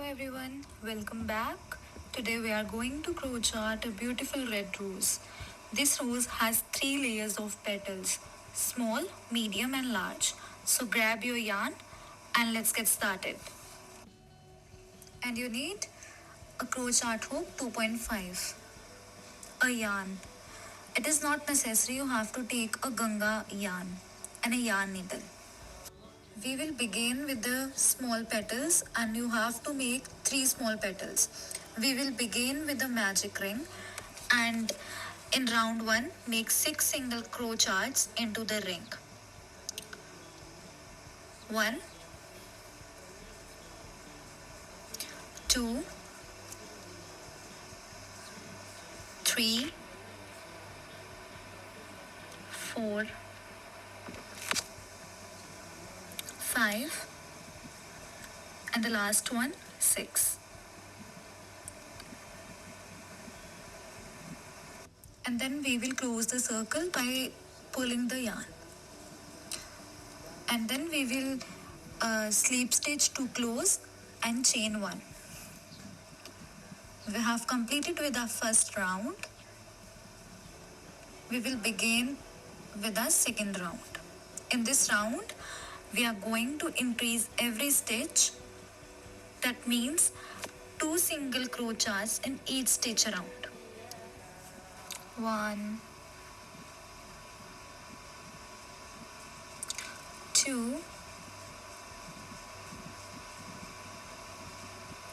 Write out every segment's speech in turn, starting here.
everyone, welcome back. Today we are going to crochet a beautiful red rose. This rose has three layers of petals, small, medium and large. So grab your yarn and let's get started. And you need a crochet hook 2.5, a yarn. It is not necessary you have to take a Ganga yarn and a yarn needle. We will begin with the small petals and you have to make 3 small petals. We will begin with the magic ring and in round 1 make 6 single crochets into the ring. 1, 2, 3, 4, 5 and the last one 6. And then we will close the circle by pulling the yarn. And then we will slip stitch to close and chain 1. We have completed with our first round. We will begin with our second round. In this round, we are going to increase every stitch. That means 2 single crochets in each stitch around. 1, 2,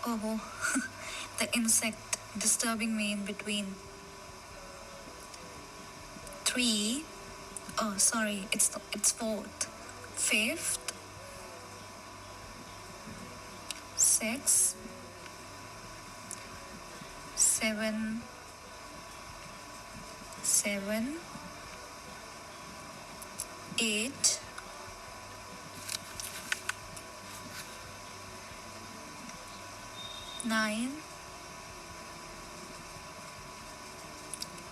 oh, the insect disturbing me in between. 3, oh sorry, it's fourth, fifth, 6, 7, 8, 9,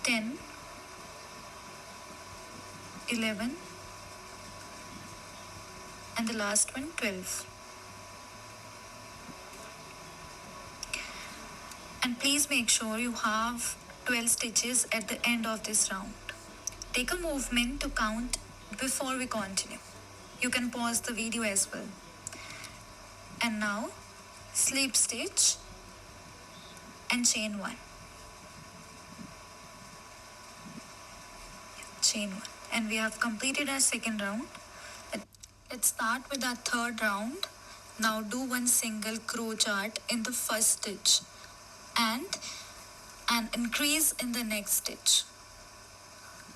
10, 11 and the last one 12. And please make sure you have 12 stitches at the end of this round. Take a movement to count before we continue. You can pause the video as well. And now slip stitch and chain 1. Chain 1. And we have completed our second round. Let's start with our third round. Now do one single crochet in the first stitch and an increase in the next stitch.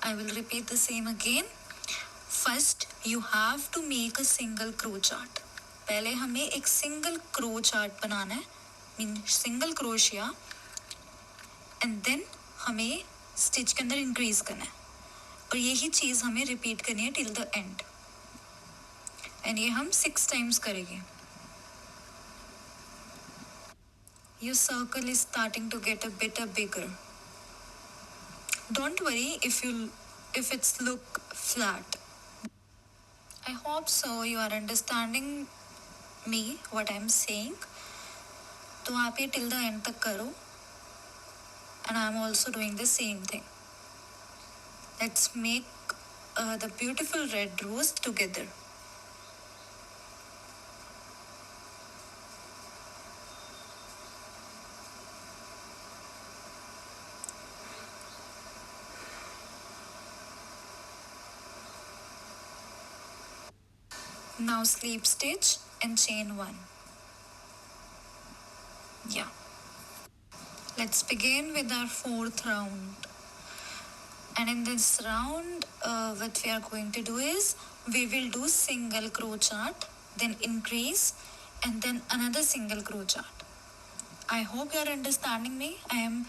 I will repeat the same again. First you have to make a single crochet. पहले हमें एक single crochet बनाना है, mean single crochet, and then हमें stitch के अंदर increase करना है और यही चीज़ हमें repeat करनी है till the end. And ये हम 6 times करेंगे. Your circle is starting to get a bit bigger. Don't worry if it's look flat. I hope so you are understanding me what I'm saying. तो आप ये till the end तक करो. And I'm also doing the same thing. Let's make the beautiful red rose together. Now slip stitch and chain 1. Yeah. Let's begin with our fourth round. And in this round, what we are going to do is we will do single crochet, then increase, and then another single crochet. I hope you are understanding me. I am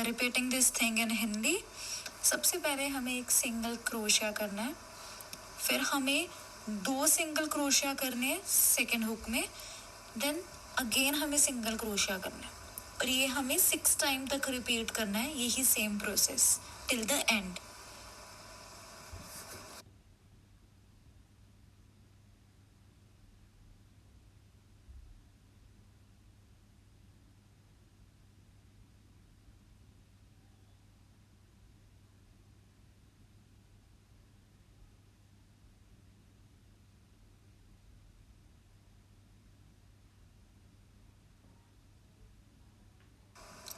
repeating this thing in Hindi. सबसे पहले हमें एक single crochet करना है, फिर हमें 2 single crochet करने हैं सेकेंड हुक में, देन अगेन हमें सिंगल क्रोशिया करना है और ये हमें 6 टाइम तक रिपीट करना है, यही same process till the end.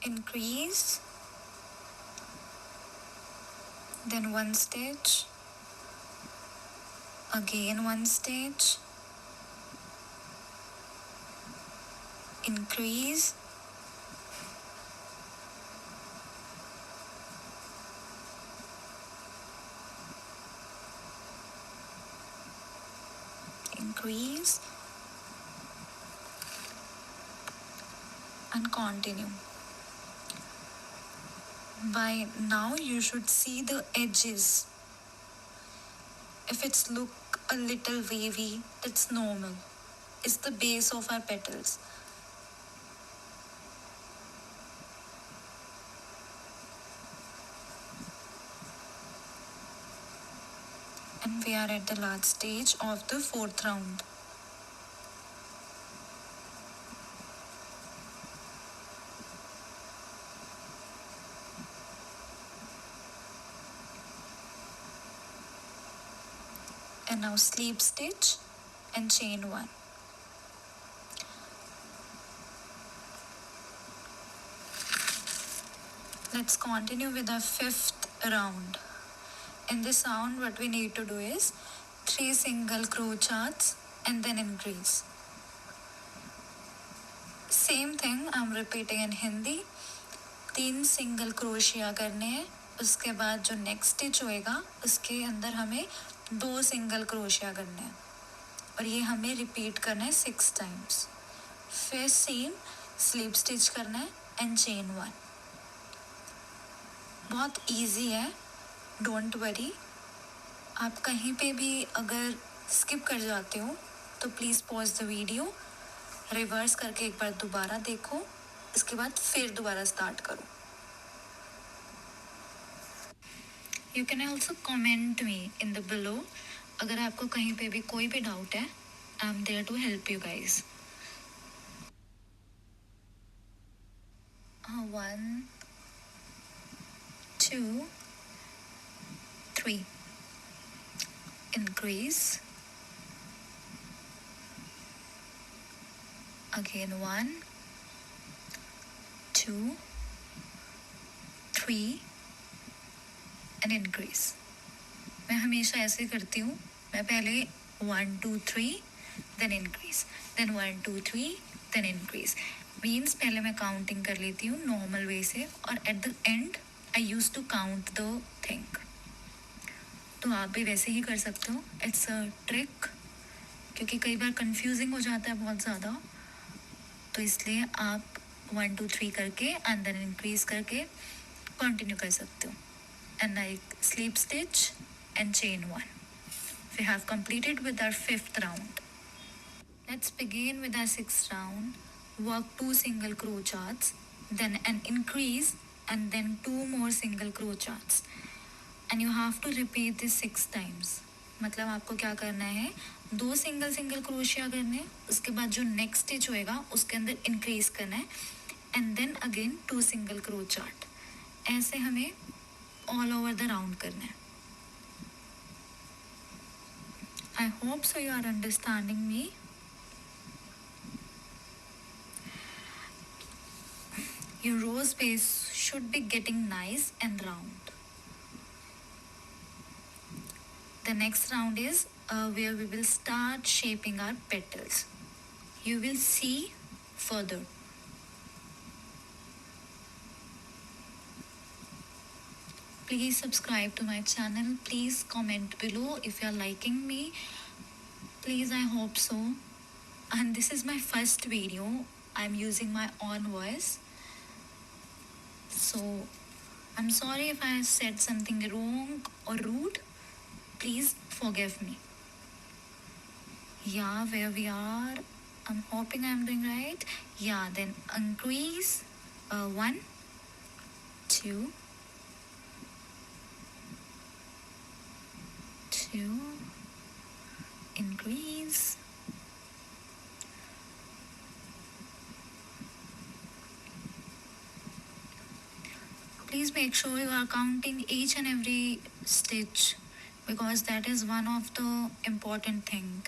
increase, then one stitch, again one stitch, increase, increase, and continue. By now you should see the edges. If it's look a little wavy, that's normal. It's the base of our petals. And we are at the last stage of the fourth round. And now slip stitch and chain one. Let's continue with our fifth round. In this round, what we need to do is 3 single crochets and then increase. Same thing I'm repeating in Hindi. 3 single crochet करने हैं. उसके बाद जो next stitch होएगा उसके अंदर हमें 2 single crochet करने हैं और ये हमें रिपीट करना है 6 टाइम्स. फिर सेम स्लिप स्टिच करना है एंड चेन 1. बहुत इजी है, डोंट वरी. आप कहीं पे भी अगर स्किप कर जाते हो तो please pause the video, reverse करके एक बार दोबारा देखो, इसके बाद फिर दोबारा स्टार्ट करो. You can also comment me in the below. अगर आपको कहीं पे भी कोई भी डाउट है, I am there to help you guys. 1 2 3 increase, again 1 2 3 and increase. मैं हमेशा ऐसे करती हूँ. मैं पहले 1 2 3 then increase, then 1 2 3 then increase. Means पहले मैं काउंटिंग कर लेती हूँ नॉर्मल वे से और at the end I use to count the thing. तो आप भी वैसे ही कर सकते हो. इट्स अ ट्रिक, क्योंकि कई बार कंफ्यूजिंग हो जाता है बहुत ज़्यादा, तो इसलिए आप 1 2 3 करके एंड देन इंक्रीज करके कंटिन्यू कर सकते हो. And like sleep stitch and chain 1. We have completed with our 5th round. Let's begin with our 6th round. Work 2 single crochets, then an increase and then 2 more single crochets. And you have to repeat this 6 times. मतलब आपको क्या करना है, 2 single crochet करने हैं, उसके बाद जो नेक्स्ट स्टिच होएगा उसके अंदर इंक्रीज करना है and then again 2 single crochet. ऐसे हमें ऑल ओवर द राउंड करना है. I hope so you are understanding me. Your rose base should be getting nice and round. The next round is where we will start shaping our petals. You will see further. Please subscribe to my channel. Please comment below if you are liking me. Please, I hope so. And this is my first video. I'm using my own voice. So, I'm sorry if I said something wrong or rude. Please forgive me. Yeah, where we are. I'm hoping I'm doing right. Yeah, then increase 1 2 2 increase, please make sure you are counting each and every stitch because that is one of the important thing.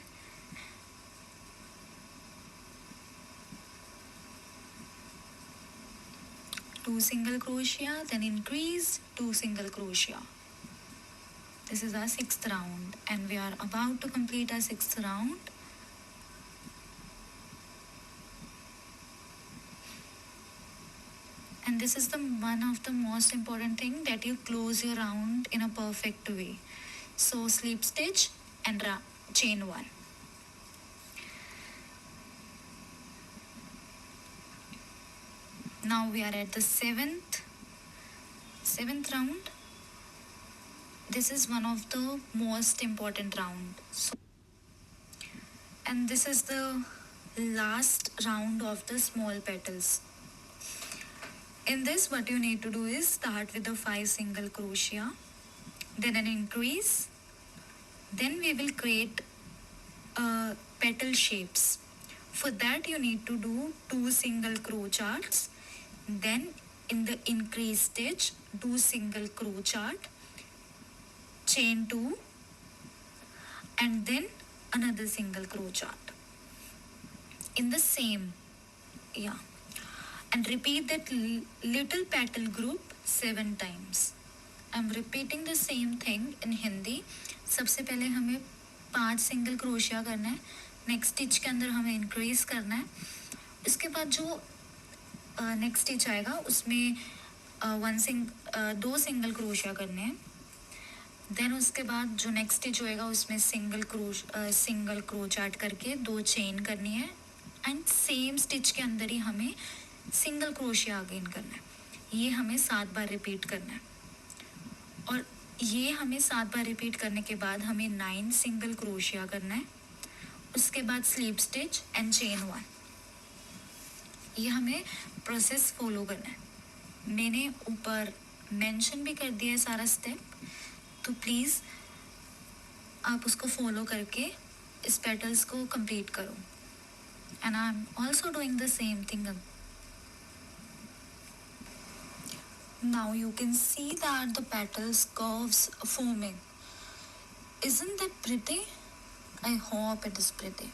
2 single crochet, then increase, 2 single crochet. This is our 6th round and we are about to complete our 6th round. And this is the one of the most important thing, that you close your round in a perfect way. So slip stitch and chain 1. Now we are at the seventh round. This is one of the most important round. And this is the last round of the small petals. In this, what you need to do is start with the 5 single crochet, then an increase, then we will create petal shapes. For that you need to do 2 single crochets, then in the increase stitch 2 single crochet, chain 2, and then another single crochet in the same, and repeat that little petal group 7 times. I'm repeating the same thing in Hindi. सबसे पहले हमें 5 single crochet करना है, next stitch के अंदर हमें increase करना है, इसके बाद जो नेक्स्ट स्टिच आएगा उसमें 2 सिंगल क्रोशिया करने हैं, देन उसके बाद जो नेक्स्ट स्टिच होएगा उसमें सिंगल क्रोचेट करके 2 चेन करनी है, एंड सेम स्टिच के अंदर ही हमें सिंगल क्रोशिया अगेन करना है। ये हमें 7 बार रिपीट करना है, और ये हमें 7 बार रिपीट करने के बाद हमें 9 सिंगल क्रोशिया करना है, उसके बाद स्लीप स्टिच एंड चेन 1। ये हमें प्रोसेस फॉलो करना है। मैंने ऊपर मेंशन भी कर दिया है सारा स्टेप, तो प्लीज़ आप उसको फॉलो करके इस पेटल्स को कंप्लीट करो। And I am also doing the same thing. Now you can see that the petals curves forming. Isn't that pretty? I hope it is pretty.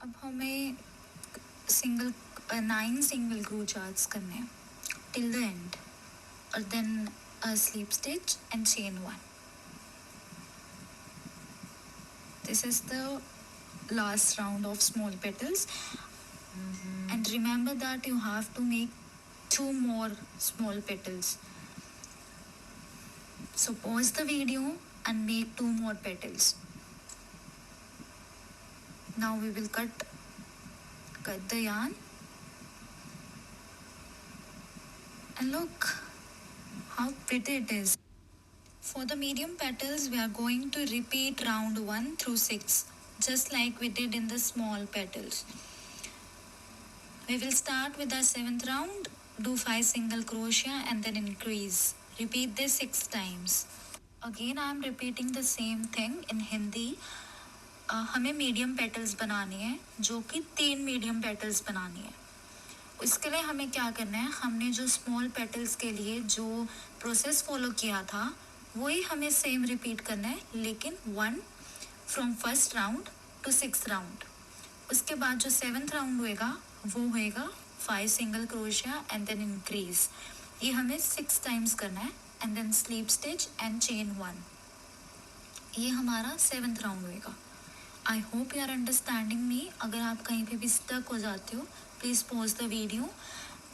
अब हमें 9 सिंगल क्रोचेट्स करने हैं टिल द एंड, और then a slip stitch and chain 1. This is the last round of small petals. And remember that you have to make 2 more small petals. So pause the video and make 2 more petals. Now we will cut the yarn, and look how pretty it is. For the medium petals we are going to repeat round 1 through 6, just like we did in the small petals. We will start with our 7th round, do 5 single crochet and then increase. Repeat this 6 times. Again I am repeating the same thing in Hindi. हमें medium petals बनानी है, जो कि 3 medium petals बनानी है। इसके लिए हमें क्या करना है, हमने जो स्मॉल पेटल्स के लिए जो प्रोसेस फॉलो किया था वही हमें सेम रिपीट करना है, लेकिन 1 from first round to 6th round. उसके बाद जो 7th राउंड होएगा वो होएगा 5 single crochet and then increase. ये हमें 6 टाइम्स करना है, and then slip stitch and chain 1। ये हमारा 7th राउंड होएगा। I hope you are understanding me. अगर आप कहीं पे भी स्टक हो जाते हो please pause the video,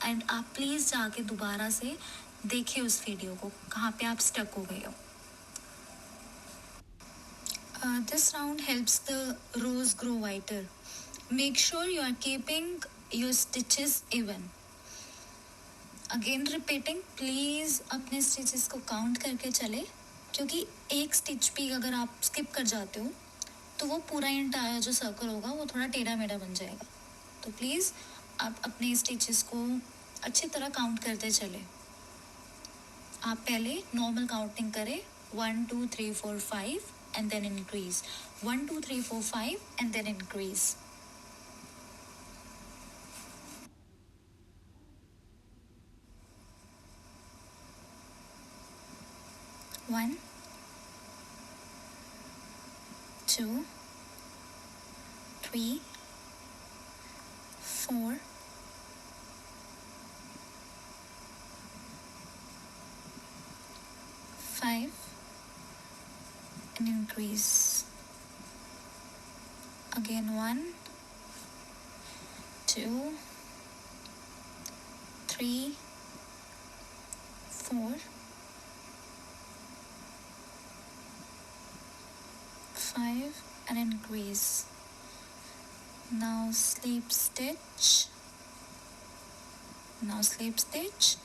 and आप प्लीज़ जाके दोबारा से देखिए उस वीडियो को, कहाँ पे आप स्टक हो गए हो। This round helps the rose grow wider. Make sure you are keeping your stitches even. Again repeating, please अपने स्टिचेस को काउंट करके चले, क्योंकि एक स्टिच भी अगर आप स्किप कर जाते हो तो वो पूरा इंटायर जो सर्कल होगा वो थोड़ा टेढ़ा मेढ़ा बन जाएगा। तो प्लीज़ आप अपने स्टिचेस को अच्छी तरह काउंट करते चले। आप पहले नॉर्मल काउंटिंग करें, 1 2 3 4 5 and then increase, 1 2 3 4 5 and then increase. 1 2 3 4 5 and increase. Again 1 2 3 4 5 and increase. Now slip stitch, now slip stitch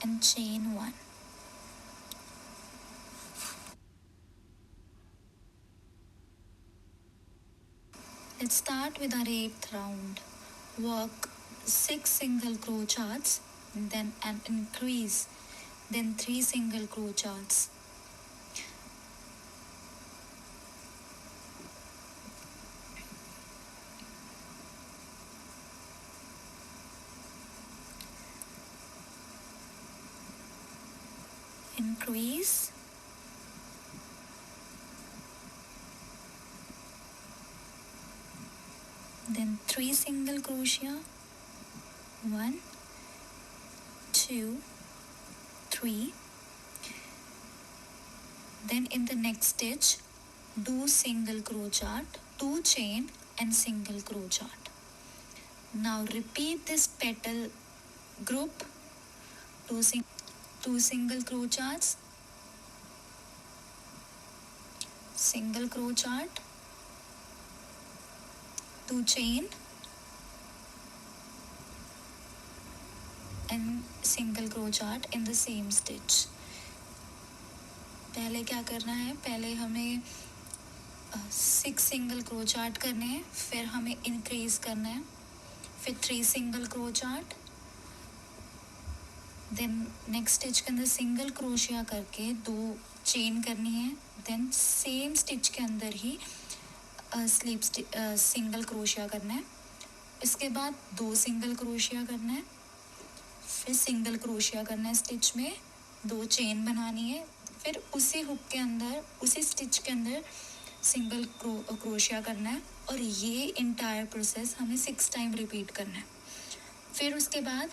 and chain 1. Let's start with our 8th round. Work 6 single crochets, then an increase, then 3 single crochets. Increase, then 3 single crochet, 1 2 3, then in the next stitch do single crochet, 2 chain and single crochet. Now repeat this petal group, 2 single crochets, single crochet, 2 chain and single crochet in the same stitch. पहले क्या करना है, पहले हमें 6 single crochet करने हैं, फिर हमें इंक्रीज करना है, फिर 3 single crochet, then next stitch के अंदर सिंगल क्रोशिया करके 2 चेन करनी है, देन सेम स्टिच के अंदर ही स्लीप सिंगल क्रोशिया करना है, इसके बाद 2 सिंगल क्रोशिया करना है, फिर सिंगल क्रोशिया करना है, स्टिच में 2 चेन बनानी है, फिर उसी हुक के अंदर उसी स्टिच के अंदर सिंगल क्रोशिया करना है, और ये इंटायर प्रोसेस हमें 6 टाइम रिपीट करना है। फिर उसके बाद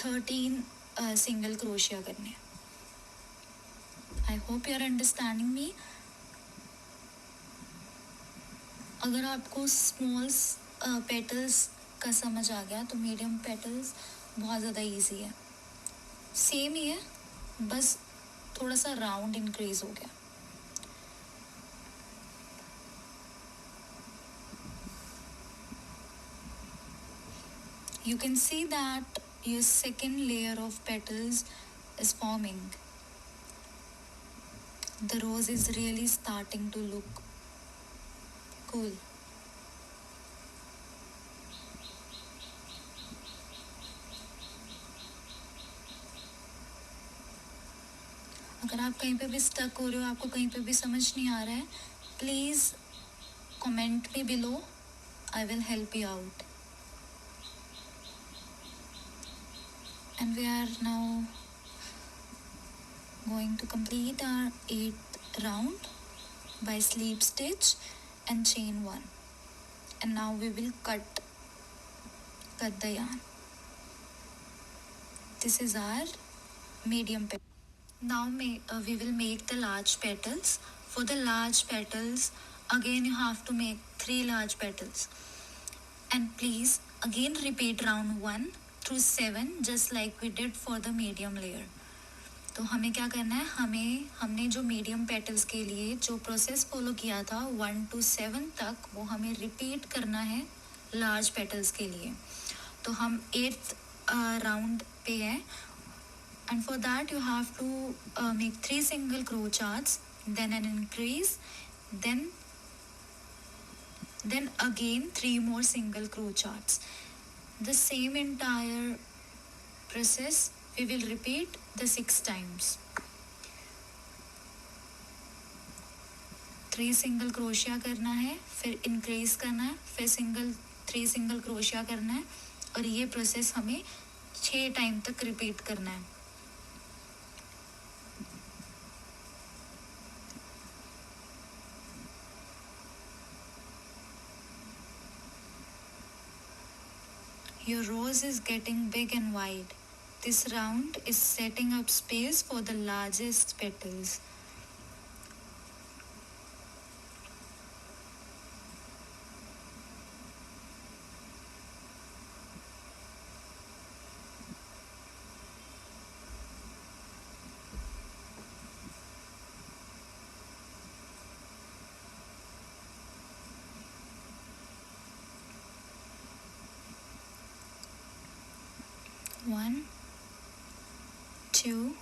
13 सिंगल क्रोशिया करने हैं। I hope you are understanding me. अगर आपको स्मॉल पेटल्स का समझ आ गया तो मीडियम पेटल्स बहुत ज़्यादा इजी है, सेम ही है, बस थोड़ा सा राउंड इंक्रीज हो गया। You can see that your second layer of petals is forming. The rose is really starting to look cool. अगर आप कहीं पे भी स्टक हो रहे हो, आपको कहीं पे भी समझ नहीं आ रहा है, please comment me below, I will help you out. And we are now going to complete our 8th round by slip stitch and chain 1. And now we will cut the yarn. This is our medium petal. Now we will make the large petals. For the large petals, again you have to make 3 large petals. And please again repeat round 1 through 7 just like we did for the medium layer. तो हमें क्या करना है, हमने जो medium petals के लिए जो प्रोसेस फॉलो किया था 1 to 7 तक, वो हमें रिपीट करना है लार्ज पेटल्स के लिए। तो हम 8th राउंड पे हैं, and for that you have to make 3 single crochets, then an increase, then Then again 3 more single crochets. The same entire process we will repeat the 6 times. 3 single crochet करना है, फिर increase करना है, फिर 3 single crochet करना है, और ये प्रोसेस हमें 6 टाइम तक रिपीट करना है. Your rose is getting big and wide. This round is setting up space for the largest petals. One, two,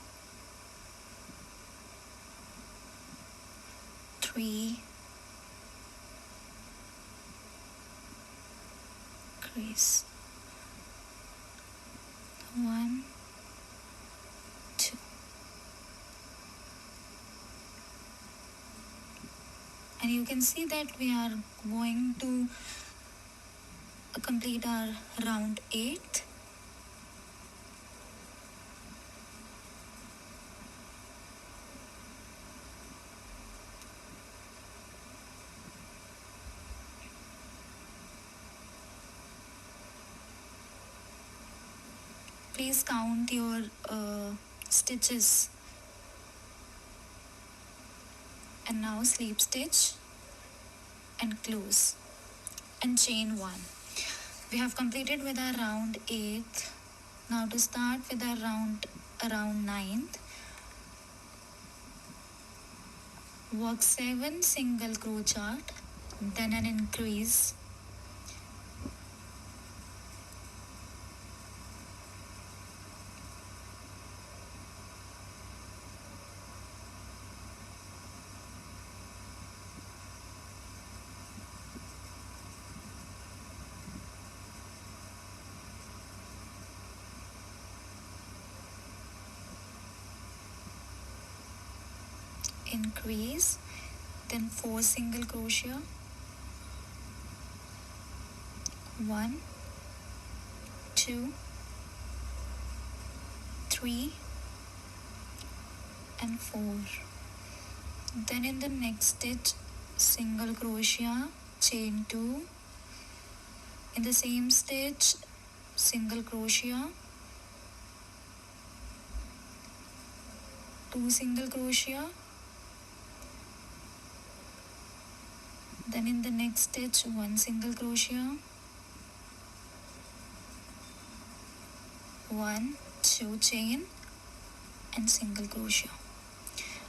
three, crease. 1, 2. And you can see that we are going to complete our round 8. Please count your stitches. And now slip stitch and close and chain 1. We have completed with our round 8th. Now to start with our around 9th. Work 7 single crochet, then an increase. Increase, then 4 single crochet, 1, 2, 3 and 4. Then in the next stitch, single crochet, chain 2. In the same stitch, single crochet, 2 single crochet. Then in the next stitch, 1 single crochet, 1, 2 chain and single crochet.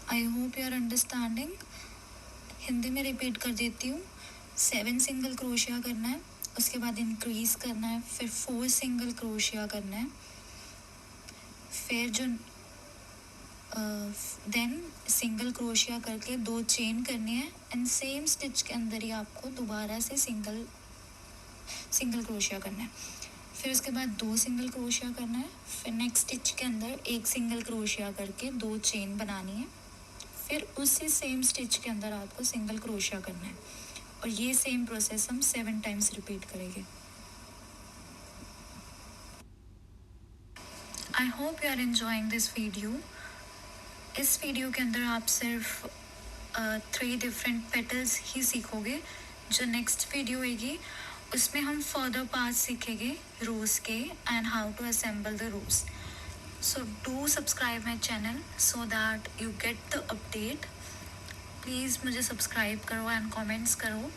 I hope you are understanding. Hindi में repeat कर देती हूँ. 7 single crochet करना है, उसके बाद increase करना है, फिर 4 सिंगल क्रोशिया करना है, फिर जो देन सिंगल क्रोशिया करके 2 चेन करनी है, एंड सेम स्टिच के अंदर ही आपको दोबारा से सिंगल क्रोशिया करना है. फिर उसके बाद 2 सिंगल क्रोशिया करना है, फिर नेक्स्ट स्टिच के अंदर 1 सिंगल क्रोशिया करके 2 चेन बनानी है, फिर उसी सेम स्टिच के अंदर आपको सिंगल क्रोशिया करना है, और ये सेम प्रोसेस हम 7 टाइम्स रिपीट करेंगे. I hope you are enjoying this video. इस वीडियो के अंदर आप सिर्फ 3 डिफरेंट पेटल्स ही सीखोगे. जो नेक्स्ट वीडियो होगी उसमें हम फर्दर पार्ट्स सीखेंगे रोज़ के and how to assemble the rose. So do subscribe my channel so that you get the update. Please मुझे subscribe करो and comments करो.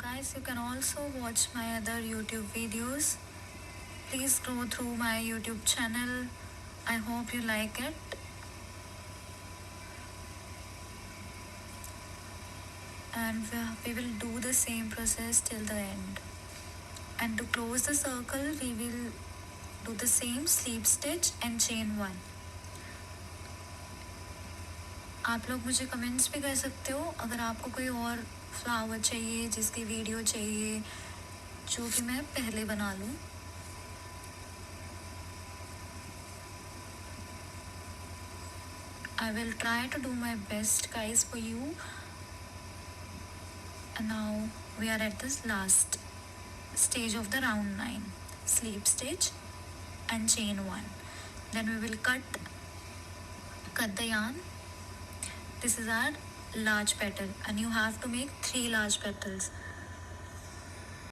Guys, you can also watch my other YouTube videos. Please go through my YouTube channel. I hope you like it. And we will do the same process till the end. And to close the circle, we will do the same slip stitch and chain 1. आप लोग मुझे comments भी कर सकते हो अगर आपको कोई और फ्लावर चाहिए, जिसकी वीडियो चाहिए, जो कि मैं पहले बना लूँ। I will try to do my best, guys, for you. And now we are at this last stage of the round 9, sleep stitch and chain 1. Then we will cut the yarn. This is our large petal, and you have to make 3 large petals.